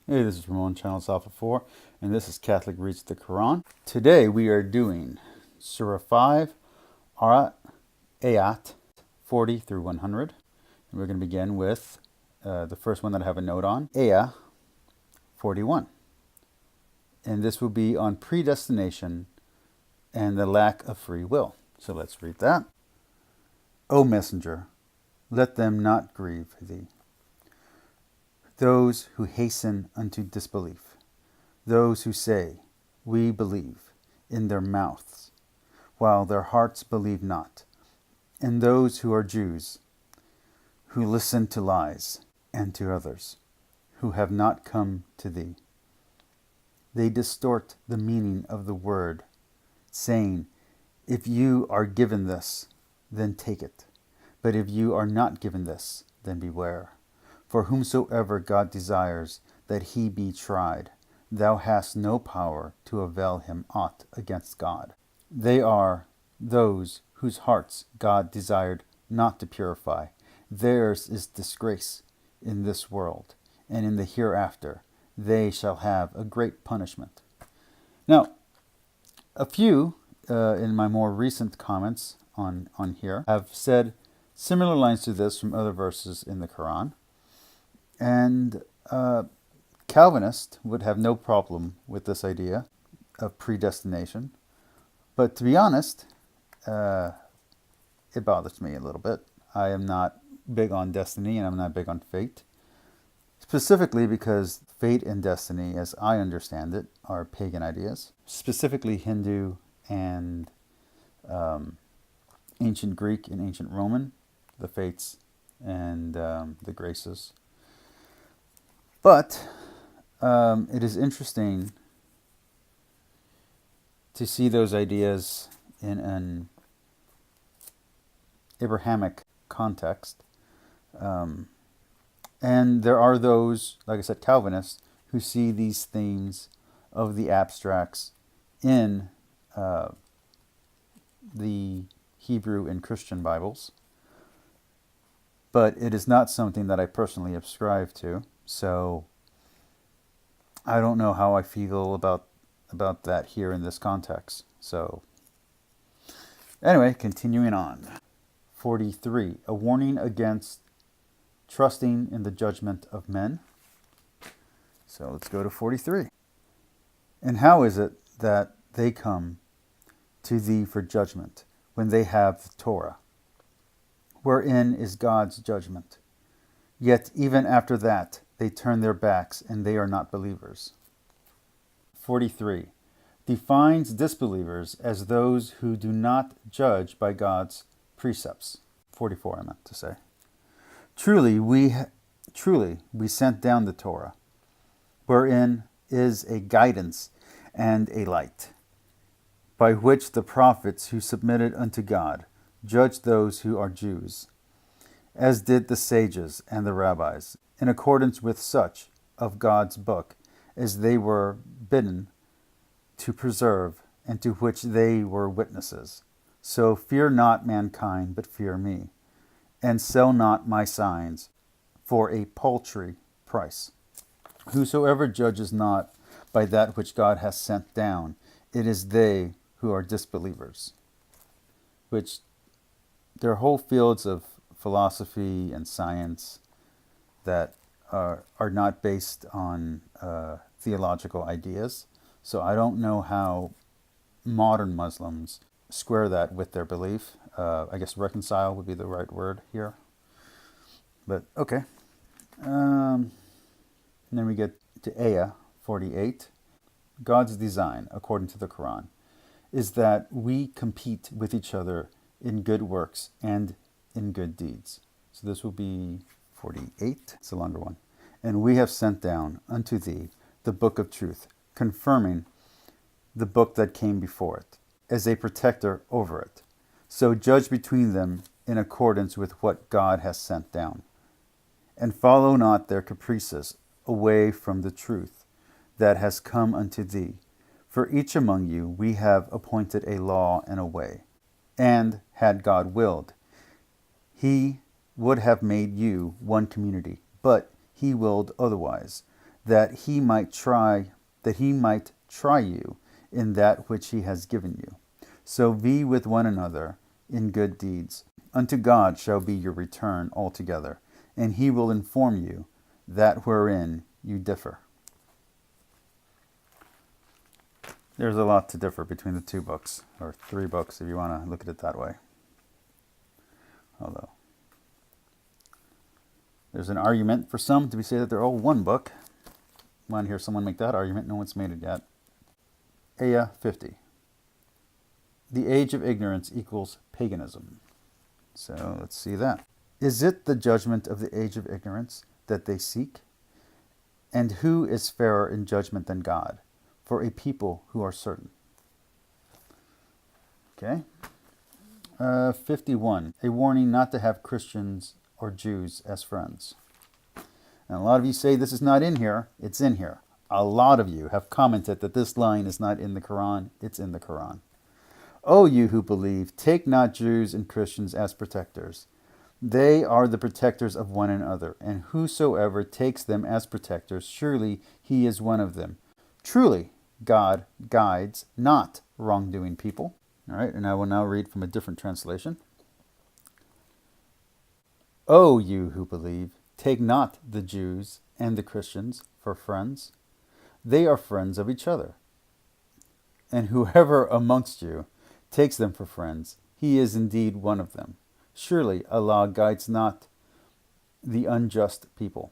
Hey, this is Ramon, Channel Alpha 4, and this is Catholic Reads the Quran. Today we are doing Surah 5, ayat 40 through 100. And we're going to begin with the first one that I have a note on, ayah 41. And this will be on predestination and the lack of free will. So let's read that. O Messenger, let them not grieve thee. Those who hasten unto disbelief, those who say, we believe, in their mouths, while their hearts believe not, and those who are Jews, who listen to lies, and to others, who have not come to thee. They distort the meaning of the word, saying, if you are given this, then take it, but if you are not given this, then beware. For whomsoever God desires that he be tried, thou hast no power to avail him aught against God. They are those whose hearts God desired not to purify. Theirs is disgrace in this world, and in the hereafter they shall have a great punishment. Now, a few in my more recent comments on here have said similar lines to this from other verses in the Quran. And Calvinists would have no problem with this idea of predestination. But to be honest, it bothers me a little bit. I am not big on destiny and I'm not big on fate. Specifically because fate and destiny, as I understand it, are pagan ideas. Specifically Hindu and ancient Greek and ancient Roman, the fates and the graces. But it is interesting to see those ideas in an Abrahamic context. And there are those, like I said, Calvinists, who see these themes of the abstracts in the Hebrew and Christian Bibles. But it is not something that I personally subscribe to. So I don't know how I feel about that here in this context. So anyway, continuing on. 43, a warning against trusting in the judgment of men. So let's go to 43. And how is it that they come to thee for judgment when they have the Torah, wherein is God's judgment? Yet even after that, they turn their backs, and they are not believers. 43. Defines disbelievers as those who do not judge by God's precepts. 44, I meant to say. Truly we sent down the Torah, wherein is a guidance and a light, by which the prophets who submitted unto God judged those who are Jews, as did the sages and the rabbis, in accordance with such of God's book as they were bidden to preserve, and to which they were witnesses. So fear not mankind, but fear me, and sell not my signs for a paltry price. Whosoever judges not by that which God hath sent down, it is they who are disbelievers. Which there are whole fields of philosophy and science that are not based on theological ideas. So I don't know how modern Muslims square that with their belief. I guess reconcile would be the right word here. But okay. And then we get to ayah 48. God's design, according to the Quran, is that we compete with each other in good works and in good deeds. So this will be 48. It's a longer one. And we have sent down unto thee the book of truth, confirming the book that came before it, as a protector over it. So judge between them in accordance with what God has sent down. And follow not their caprices away from the truth that has come unto thee. For each among you we have appointed a law and a way. And had God willed, he would have made you one community, but he willed otherwise, that he might try you in that which he has given you. So be with one another in good deeds. Unto God shall be your return altogether, and he will inform you that wherein you differ. There's a lot to differ between the two books, or three books if you want to look at it that way. Although, there's an argument for some to say that they're all one book. I want to hear someone make that argument. No one's made it yet. Ayah 50. The age of ignorance equals paganism. So let's see that. Is it the judgment of the age of ignorance that they seek? And who is fairer in judgment than God, for a people who are certain? Okay. 51. A warning not to have Christians or Jews as friends. And a lot of you say this is not in here. It's in here. A lot of you have commented that this line is not in the Quran. It's in the Quran. O you who believe, take not Jews and Christians as protectors. They are the protectors of one another, and whosoever takes them as protectors, surely he is one of them. Truly, God guides not wrongdoing people. All right, and I will now read from a different translation. O you who believe, take not the Jews and the Christians for friends. They are friends of each other. And whoever amongst you takes them for friends, he is indeed one of them. Surely Allah guides not the unjust people.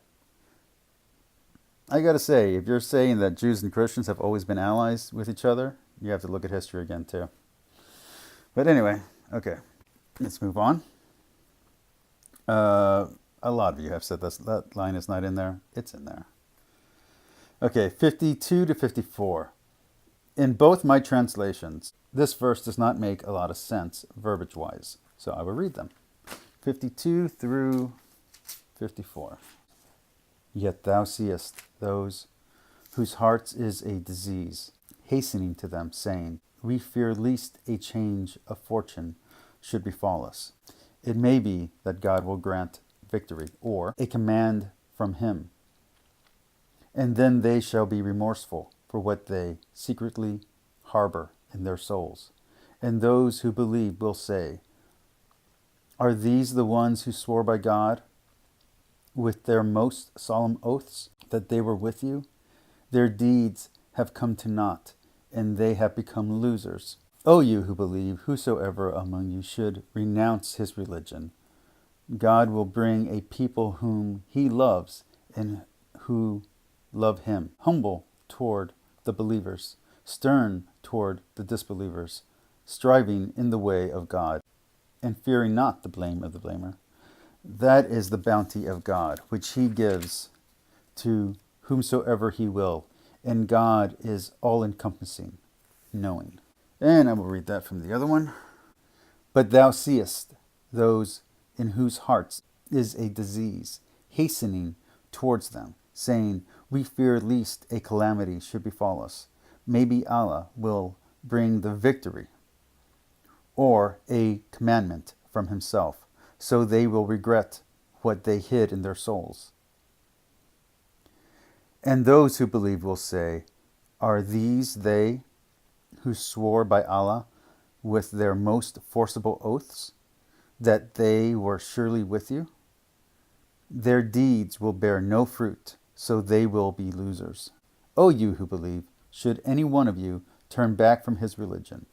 I gotta say, if you're saying that Jews and Christians have always been allies with each other, you have to look at history again too. But anyway, okay, let's move on. A lot of you have said this, that line is not in there. It's in there. Okay, 52 to 54. In both my translations, this verse does not make a lot of sense verbiage-wise, so I will read them. 52 through 54. Yet thou seest those whose hearts is a disease, hastening to them, saying, we fear lest a change of fortune should befall us. It may be that God will grant victory, or a command from him. And then they shall be remorseful for what they secretly harbor in their souls. And those who believe will say, are these the ones who swore by God with their most solemn oaths that they were with you? Their deeds have come to naught, and they have become losers. O you who believe, whosoever among you should renounce his religion, God will bring a people whom he loves and who love him, humble toward the believers, stern toward the disbelievers, striving in the way of God, and fearing not the blame of the blamer. That is the bounty of God, which he gives to whomsoever he will, and God is all-encompassing, knowing. And I will read that from the other one. But thou seest those in whose hearts is a disease, hastening towards them, saying, we fear lest a calamity should befall us. Maybe Allah will bring the victory, or a commandment from himself, so they will regret what they hid in their souls. And those who believe will say, are these they who swore by Allah with their most forcible oaths, that they were surely with you? Their deeds will bear no fruit, so they will be losers. O you who believe, should any one of you turn back from his religion,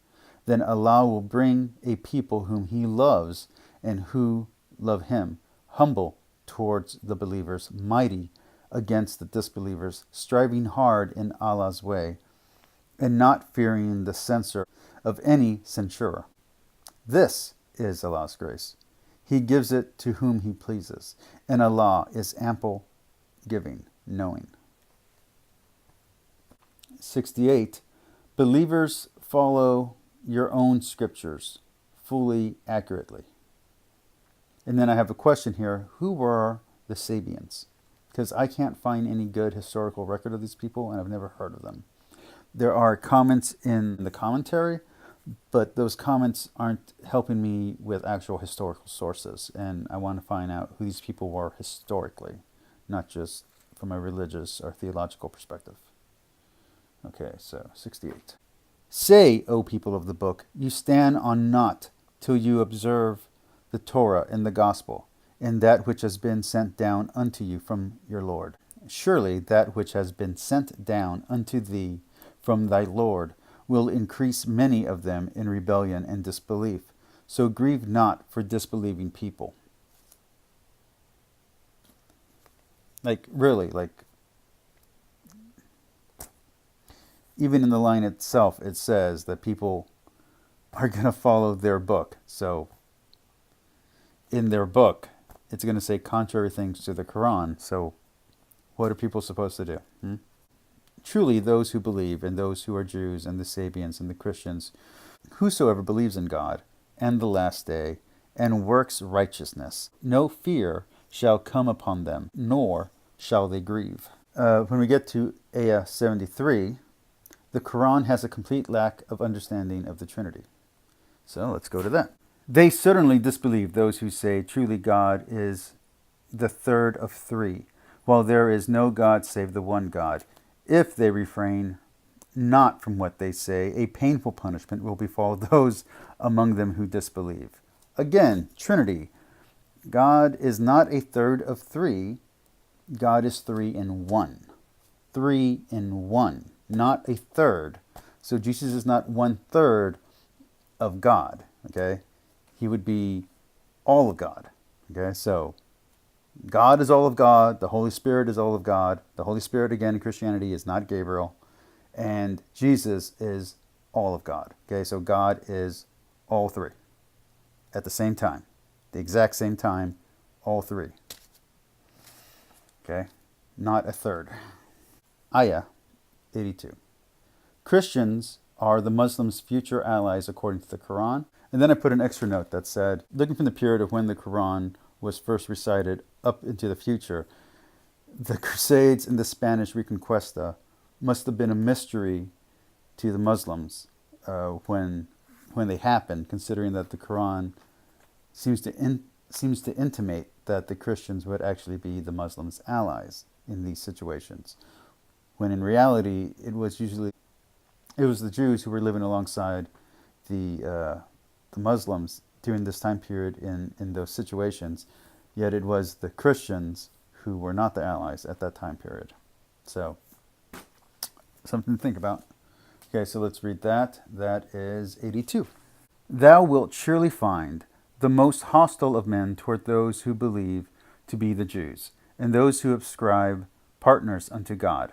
then Allah will bring a people whom he loves and who love him, humble towards the believers, mighty against the disbelievers, striving hard in Allah's way, and not fearing the censor of any censurer. This is Allah's grace. He gives it to whom he pleases, and Allah is ample giving, knowing. 68. Believers follow your own scriptures fully, accurately. And then I have a question here. Who were the Sabians? Because I can't find any good historical record of these people, and I've never heard of them. There are comments in the commentary, but those comments aren't helping me with actual historical sources, and I want to find out who these people were historically, not just from a religious or theological perspective. Okay, so 68. Say, O people of the book, you stand on naught till you observe the Torah and the gospel, and that which has been sent down unto you from your Lord. Surely that which has been sent down unto thee from thy Lord will increase many of them in rebellion and disbelief. So grieve not for disbelieving people. Really, even in the line itself, it says that people are going to follow their book. So in their book, it's going to say contrary things to the Quran. So what are people supposed to do? Truly, those who believe, and those who are Jews, and the Sabians, and the Christians, whosoever believes in God, and the last day, and works righteousness, no fear shall come upon them, nor shall they grieve. When we get to ayah 73, the Quran has a complete lack of understanding of the Trinity. So let's go to that. They certainly disbelieve those who say, truly God is the third of three, while there is no God save the one God. If they refrain not from what they say, a painful punishment will befall those among them who disbelieve. Again, Trinity. God is not a third of three. God is 3 in 1. 3 in 1, not a third. So Jesus is not 1/3 of God, okay? He would be all of God, okay? So God is all of God. The Holy Spirit is all of God. The Holy Spirit, again, in Christianity is not Gabriel. And Jesus is all of God. Okay, so God is all three at the same time. The exact same time, all three. Okay, not a third. Ayah 82. Christians are the Muslims' future allies according to the Quran. And then I put an extra note that said, looking from the period of when the Quran was first recited up into the future, the Crusades and the Spanish Reconquista must have been a mystery to the Muslims when they happened, considering that the Quran seems to intimate that the Christians would actually be the Muslims' allies in these situations, when in reality it was the Jews who were living alongside the Muslims during this time period in those situations, yet it was the Christians who were not the allies at that time period. So, something to think about. Okay, so let's read that. That is 82. Thou wilt surely find the most hostile of men toward those who believe to be the Jews, and those who ascribe partners unto God.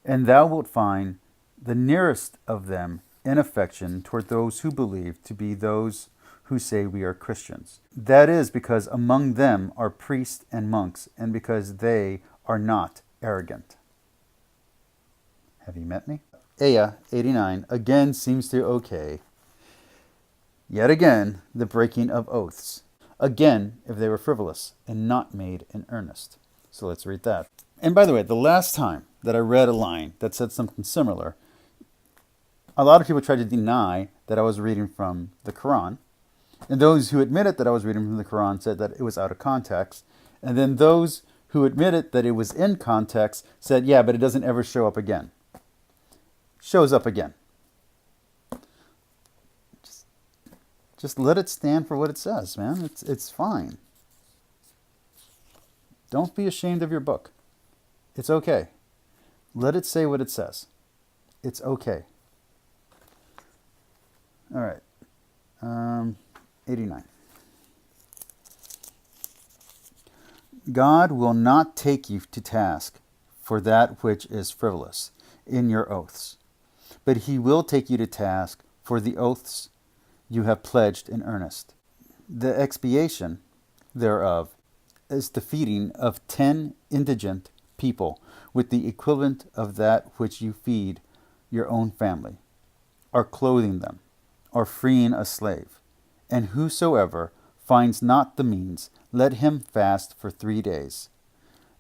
And thou wilt find the nearest of them in affection toward those who believe to be those who say we are Christians. That is because among them are priests and monks, and because they are not arrogant. Have you met me? Ayah 89 again seems to okay. Yet again, the breaking of oaths. Again, if they were frivolous and not made in earnest. So let's read that. And by the way, the last time that I read a line that said something similar, a lot of people tried to deny that I was reading from the Quran. And those who admitted that I was reading from the Quran said that it was out of context. And then those who admitted that it was in context said, yeah, but it doesn't ever show up again. Shows up again. Just let it stand for what it says, man. It's fine. Don't be ashamed of your book. It's okay. Let it say what it says. It's okay. All right. 89. God will not take you to task for that which is frivolous in your oaths, but he will take you to task for the oaths you have pledged in earnest. The expiation thereof is the feeding of 10 indigent people with the equivalent of that which you feed your own family, or clothing them, or freeing a slave. And whosoever finds not the means, let him fast for 3 days.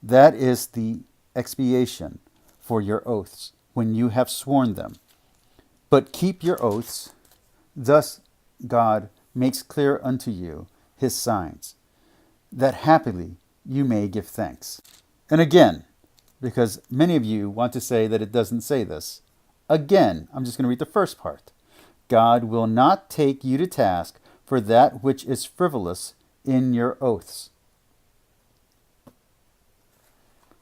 That is the expiation for your oaths, when you have sworn them. But keep your oaths. Thus God makes clear unto you his signs, that happily you may give thanks. And again, because many of you want to say that it doesn't say this. Again, I'm just going to read the first part. God will not take you to task for that which is frivolous in your oaths.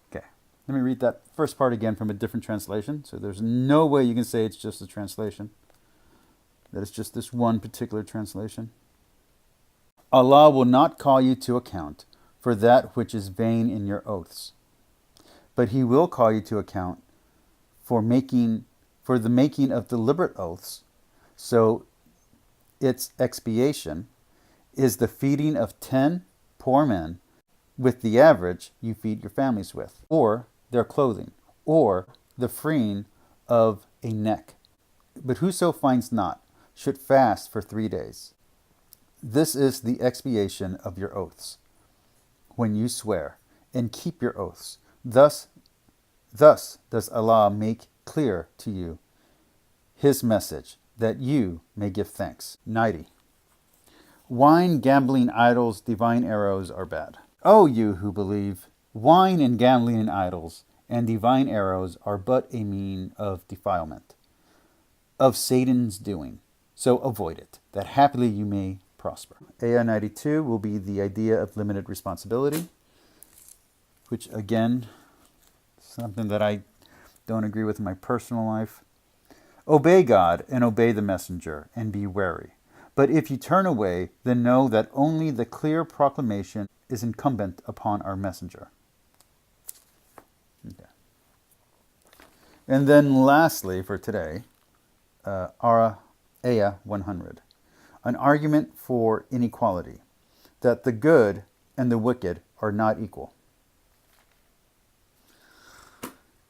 Okay, let me read that first part again from a different translation. So there's no way you can say it's just a translation, that it's just this one particular translation. Allah will not call you to account for that which is vain in your oaths, but He will call you to account for the making of deliberate oaths. So its expiation is the feeding of 10 poor men with the average you feed your families with, or their clothing, or the freeing of a neck. But whoso finds not should fast for 3 days. This is the expiation of your oaths, when you swear, and keep your oaths. Thus does Allah make clear to you His message, that you may give thanks. 90. Wine, gambling, idols, divine arrows are bad. O you who believe, wine and gambling and idols and divine arrows are but a mean of defilement, of Satan's doing. So avoid it, that happily you may prosper. Ayah 92 will be the idea of limited responsibility, which again, something that I don't agree with in my personal life. Obey God and obey the messenger, and be wary. But if you turn away, then know that only the clear proclamation is incumbent upon our messenger. Okay. And then lastly for today, Ayah 100. An argument for inequality, that the good and the wicked are not equal.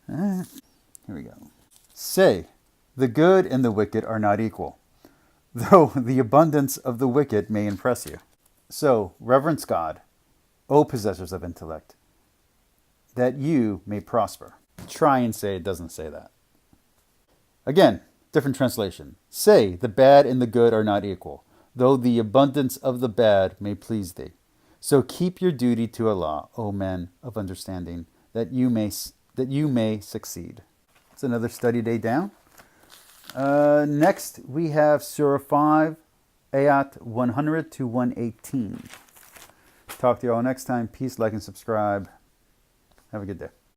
Here we go. Say, the good and the wicked are not equal, though the abundance of the wicked may impress you. So reverence God, O possessors of intellect, that you may prosper. Try and say it doesn't say that. Again, different translation. Say, the bad and the good are not equal, though the abundance of the bad may please thee. So keep your duty to Allah, O men of understanding, that you may succeed. It's another study day down. Next, we have Surah 5, ayat 100 to 118. Talk to you all next time. Peace, like, and subscribe. Have a good day.